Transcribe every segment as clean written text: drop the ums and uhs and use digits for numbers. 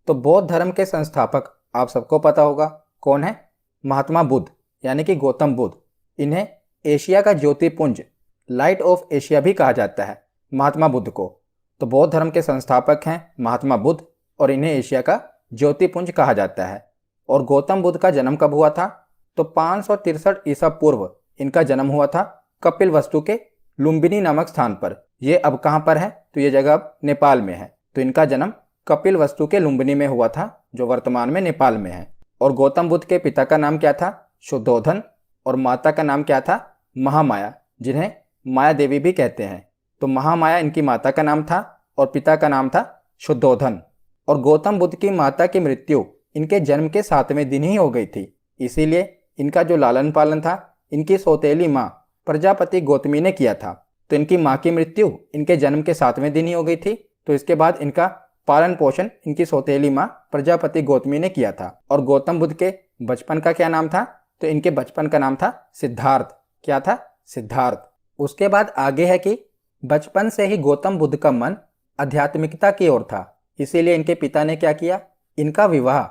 तो बौद्ध धर्म के संस्थापक आप सबको पता होगा कौन है? महात्मा बुद्ध यानी कि गौतम बुद्ध। इन्हें एशिया का ज्योतिपुंज, लाइट ऑफ एशिया भी कहा जाता है महात्मा बुद्ध को। तो बौद्ध धर्म के संस्थापक हैं महात्मा बुद्ध और इन्हें एशिया का ज्योतिपुंज कहा जाता है। और गौतम बुद्ध का जन्म कब हुआ था? तो 563 ईसा पूर्व इनका जन्म हुआ था कपिल वस्तु के लुम्बिनी नामक स्थान पर। ये अब कहाँ पर है? तो ये जगह अब नेपाल में है। तो इनका जन्म कपिल वस्तु के लुम्बिनी में हुआ था जो वर्तमान में नेपाल में है। और गौतम बुद्ध के पिता का नाम क्या था? शुद्धोधन। और माता का नाम क्या था? महामाया, जिन्हें माया देवी भी कहते हैं। तो महामाया इनकी माता का नाम था और पिता का नाम था शुद्धोधन। और गौतम बुद्ध की माता की मृत्यु इनके जन्म के 7वें दिन ही हो गई थी। इसीलिए इनका जो लालन पालन था इनकी सौतेली माँ प्रजापति गौतमी ने किया था। तो इनकी माँ की मृत्यु इनके जन्म के 7वें दिन ही हो गई थी। तो इसके बाद इनका पालन पोषण इनकी सौतेली माँ प्रजापति गौतमी ने किया था। और गौतम बुद्ध के बचपन का क्या नाम था? तो इनके बचपन का नाम था सिद्धार्थ। क्या था? सिद्धार्थ। उसके बाद आगे है कि बचपन से ही गौतम बुद्ध का मन आध्यात्मिकता की ओर था। इसीलिए इनके पिता ने क्या किया? इनका विवाह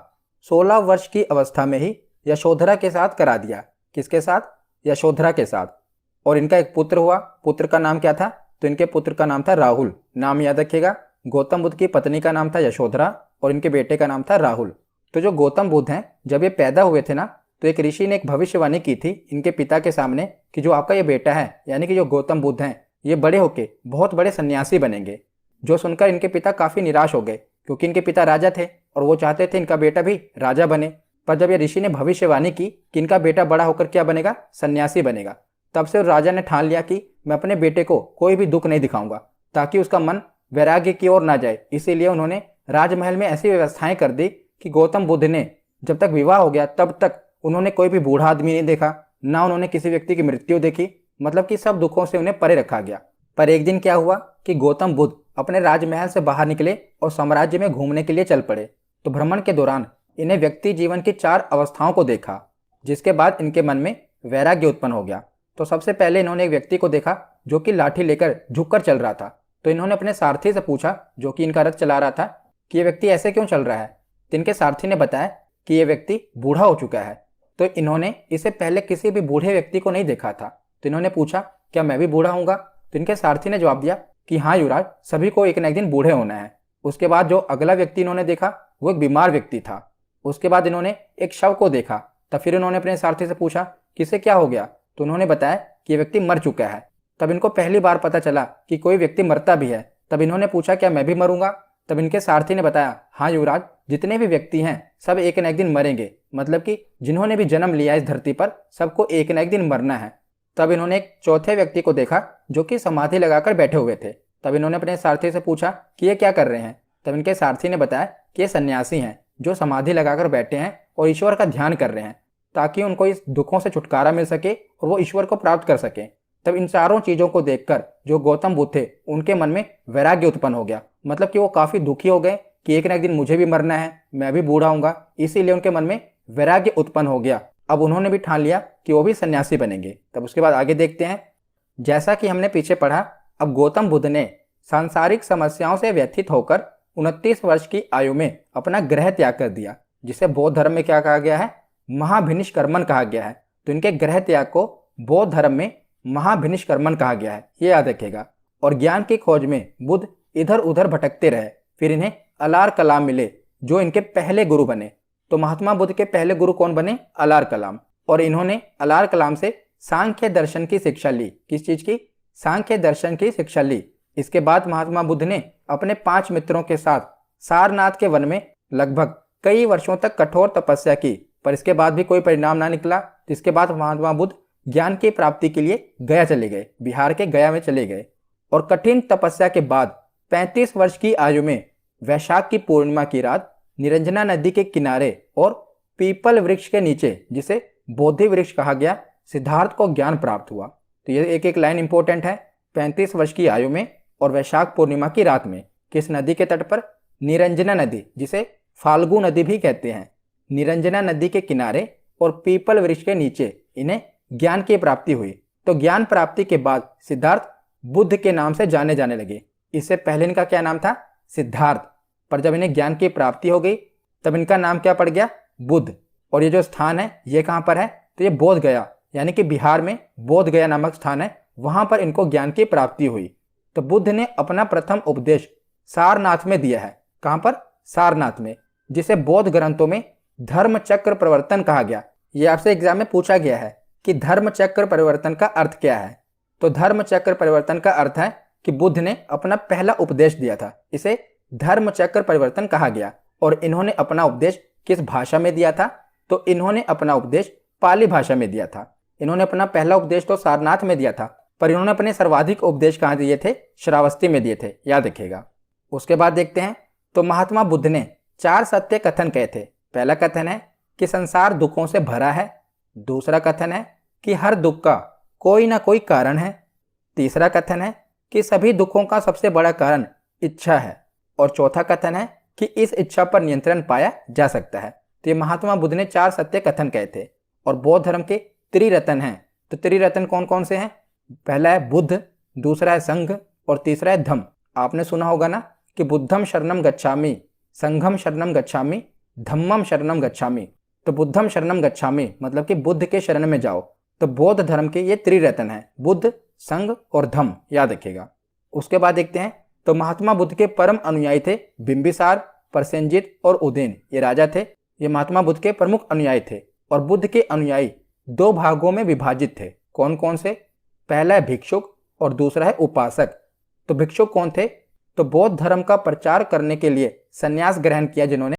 16 वर्ष की अवस्था में ही यशोधरा के साथ करा दिया। किसके साथ? यशोधरा के साथ। और इनका एक पुत्र हुआ। पुत्र का नाम क्या था? तो इनके पुत्र का नाम था राहुल। नाम याद रखिएगा, गौतम बुद्ध की पत्नी का नाम था यशोधरा और इनके बेटे का नाम था राहुल। तो जो गौतम बुद्ध हैं, जब ये पैदा हुए थे ना, तो एक ऋषि ने एक भविष्यवाणी की थी इनके पिता के सामने कि जो आपका ये बेटा है यानी कि जो गौतम बुद्ध हैं, ये बड़े होके बहुत बड़े सन्यासी बनेंगे। जो सुनकर इनके पिता काफ़ी निराश हो गए क्योंकि इनके पिता राजा थे और वो चाहते थे इनका बेटा भी राजा बने। पर जब ये ऋषि ने भविष्यवाणी की कि इनका बेटा बड़ा होकर क्या बनेगा? सन्यासी बनेगा, तब से राजा ने ठान लिया कि मैं अपने बेटे को कोई भी दुख नहीं दिखाऊंगा ताकि उसका मन वैराग्य की ओर ना जाए। इसीलिए उन्होंने राजमहल में ऐसी व्यवस्थाएं कर दी कि गौतम बुद्ध ने जब तक विवाह हो गया तब तक उन्होंने कोई भी बूढ़ा आदमी नहीं देखा, ना उन्होंने किसी व्यक्ति की मृत्यु देखी। मतलब कि सब दुखों से उन्हें परे रखा गया। पर एक दिन क्या हुआ कि गौतम बुद्ध अपने राजमहल से बाहर निकले और साम्राज्य में घूमने के लिए चल पड़े। तो भ्रमण के दौरान इन्हें व्यक्ति जीवन की 4 अवस्थाओं को देखा, जिसके बाद इनके मन में वैराग्य उत्पन्न हो गया। तो सबसे पहले इन्होंने एक व्यक्ति को देखा जो कि लाठी लेकर झुककर चल रहा था। तो इन्होंने अपने सारथी से पूछा, जो कि इनका रथ चला रहा था, कि ये व्यक्ति ऐसे क्यों चल रहा है? तो इनके सारथी ने बताया कि ये व्यक्ति बूढ़ा हो चुका है। तो इन्होंने इससे पहले किसी भी बूढ़े व्यक्ति को नहीं देखा था। तो इन्होंने पूछा, क्या मैं भी बूढ़ा हूँगा? तो इनके सारथी ने जवाब दिया कि हाँ युवराज, सभी को एक न एक दिन बूढ़े होना है। उसके बाद जो अगला व्यक्ति इन्होंने देखा वो एक बीमार व्यक्ति था। उसके बाद इन्होंने एक शव को देखा। तब फिर इन्होंने अपने सारथी से पूछा किसे क्या हो गया? तो उन्होंने बताया कि ये व्यक्ति मर चुका है। तब इनको पहली बार पता चला कि कोई व्यक्ति मरता भी है। तब इन्होंने पूछा, क्या मैं भी मरूंगा? तब इनके सारथी ने बताया, हाँ युवराज, जितने भी व्यक्ति हैं सब एक न एक दिन मरेंगे। मतलब कि जिन्होंने भी जन्म लिया इस धरती पर सबको एक न एक दिन मरना है। तब इन्होंने एक चौथे व्यक्ति को देखा जो कि समाधि लगाकर बैठे हुए थे। तब इन्होंने अपने सारथी से पूछा कि ये क्या कर रहे हैं? तब इनके सारथी ने बताया कि ये सन्यासी हैं जो समाधि लगाकर बैठे हैं और ईश्वर का ध्यान कर रहे हैं ताकि उनको इस दुखों से छुटकारा मिल सके और वो ईश्वर को प्राप्त कर सके। तब इन चारों चीज़ों को देखकर जो गौतम बुद्ध थे उनके मन में वैराग्य उत्पन्न हो गया। मतलब कि वो काफ़ी दुखी हो गए कि एक न एक दिन मुझे भी मरना है, मैं भी बूढ़ा हूँगा। इसीलिए उनके मन में वैराग्य उत्पन्न हो गया। अब उन्होंने भी ठान लिया कि वो भी सन्यासी बनेंगे। तब उसके बाद आगे देखते हैं। जैसा कि हमने पीछे पढ़ा, अब गौतम बुद्ध ने सांसारिक समस्याओं से व्यथित होकर 29 वर्ष की आयु में अपना गृह त्याग कर दिया, जिसे बौद्ध धर्म में क्या कहा गया है? महाभिनिष्क्रमण कहा गया है। तो इनके गृह त्याग को बौद्ध धर्म में महाभिनिष्क्रमण कहा गया है, ये याद रखेगा। और ज्ञान की खोज में बुद्ध इधर उधर भटकते रहे। फिर इन्हें अलार कलाम मिले जो इनके पहले गुरु बने। तो महात्मा बुद्ध के पहले गुरु कौन बने? अलार कलाम। और इन्होंने अलार कलाम से सांख्य दर्शन की शिक्षा ली। किस चीज की? सांख्य दर्शन की शिक्षा ली। इसके बाद महात्मा बुद्ध ने अपने 5 मित्रों के साथ सारनाथ के वन में लगभग कई वर्षों तक कठोर तपस्या की, पर इसके बाद भी कोई परिणाम ना निकला। इसके बाद महात्मा बुद्ध ज्ञान की प्राप्ति के लिए गया चले गए, बिहार के गया में चले गए। और कठिन तपस्या के बाद 35 वर्ष की आयु में वैशाख की पूर्णिमा की रात निरंजना नदी के किनारे और पीपल वृक्ष के नीचे, जिसे बोधि वृक्ष कहा गया, सिद्धार्थ को ज्ञान प्राप्त हुआ। तो ये एक एक लाइन इंपॉर्टेंट है। 35 वर्ष की आयु में और वैशाख पूर्णिमा की रात में किस नदी के तट पर? निरंजना नदी, जिसे फाल्गु नदी भी कहते हैं। निरंजना नदी के किनारे और पीपल वृक्ष के नीचे इन्हें ज्ञान की प्राप्ति हुई। तो ज्ञान प्राप्ति के बाद सिद्धार्थ बुद्ध के नाम से जाने जाने लगे। इससे पहले इनका क्या नाम था? सिद्धार्थ। पर जब इन्हें ज्ञान की प्राप्ति हो गई तब इनका नाम क्या पड़ गया? बुद्ध। और ये जो स्थान है ये कहाँ पर है? तो ये बोध गया यानी कि बिहार में बोध गया नामक स्थान है, वहां पर इनको ज्ञान की प्राप्ति हुई। तो बुद्ध ने अपना प्रथम उपदेश सारनाथ में दिया है। कहां पर? सारनाथ में, जिसे बौद्ध ग्रंथों में धर्म चक्र परिवर्तन कहा गया। ये आपसे एग्जाम में पूछा गया है कि धर्म चक्र परिवर्तन का अर्थ क्या है। तो धर्म चक्र परिवर्तन का अर्थ है कि बुद्ध ने अपना पहला उपदेश दिया था, इसे धर्म चक्र परिवर्तन कहा गया। और इन्होंने अपना उपदेश किस भाषा में दिया था? तो इन्होंने अपना उपदेश पाली भाषा में दिया था। इन्होंने अपना पहला उपदेश तो सारनाथ में दिया था, पर इन्होंने अपने सर्वाधिक उपदेश कहाँ दिए थे? श्रावस्ती में दिए थे, याद रखिएगा। उसके बाद देखते हैं, तो महात्मा बुद्ध ने 4 सत्य कथन कहे थे। पहला कथन है कि संसार दुखों से भरा है। दूसरा कथन है कि हर दुख का कोई ना कोई कारण है। तीसरा कथन है कि सभी दुखों का सबसे बड़ा कारण इच्छा है। और चौथा कथन है कि इस इच्छा पर नियंत्रण पाया जा सकता है। तो ये महात्मा बुद्ध ने 4 सत्य कथन कहे थे। और बौद्ध धर्म के त्रिरत्न हैं। तो त्रिरत्न कौन कौन से हैं? पहला है बुद्ध, दूसरा है संघ और तीसरा है धम्म। आपने सुना होगा ना कि बुद्धम शरणम गच्छामि, संघम शरणम गच्छामि, धम्मम शरणम गच्छामि। तो बुद्धम शरणम गच्छामि मतलब कि बुद्ध के शरण में जाओ। तो बौद्ध धर्म के ये त्रिरत्न हैं, बुद्ध, संघ और धम्म, याद रखिएगा। उसके बाद देखते हैं, तो महात्मा बुद्ध के परम अनुयायी थे बिंबिसार, प्रसेनजित और उदयन। ये राजा थे, ये महात्मा बुद्ध के प्रमुख अनुयायी थे। और बुद्ध के अनुयायी 2 भागों में विभाजित थे। कौन कौन से? पहला है भिक्षुक और दूसरा है उपासक। तो भिक्षुक कौन थे? तो बौद्ध धर्म का प्रचार करने के लिए संन्यास ग्रहण किया जिन्होंने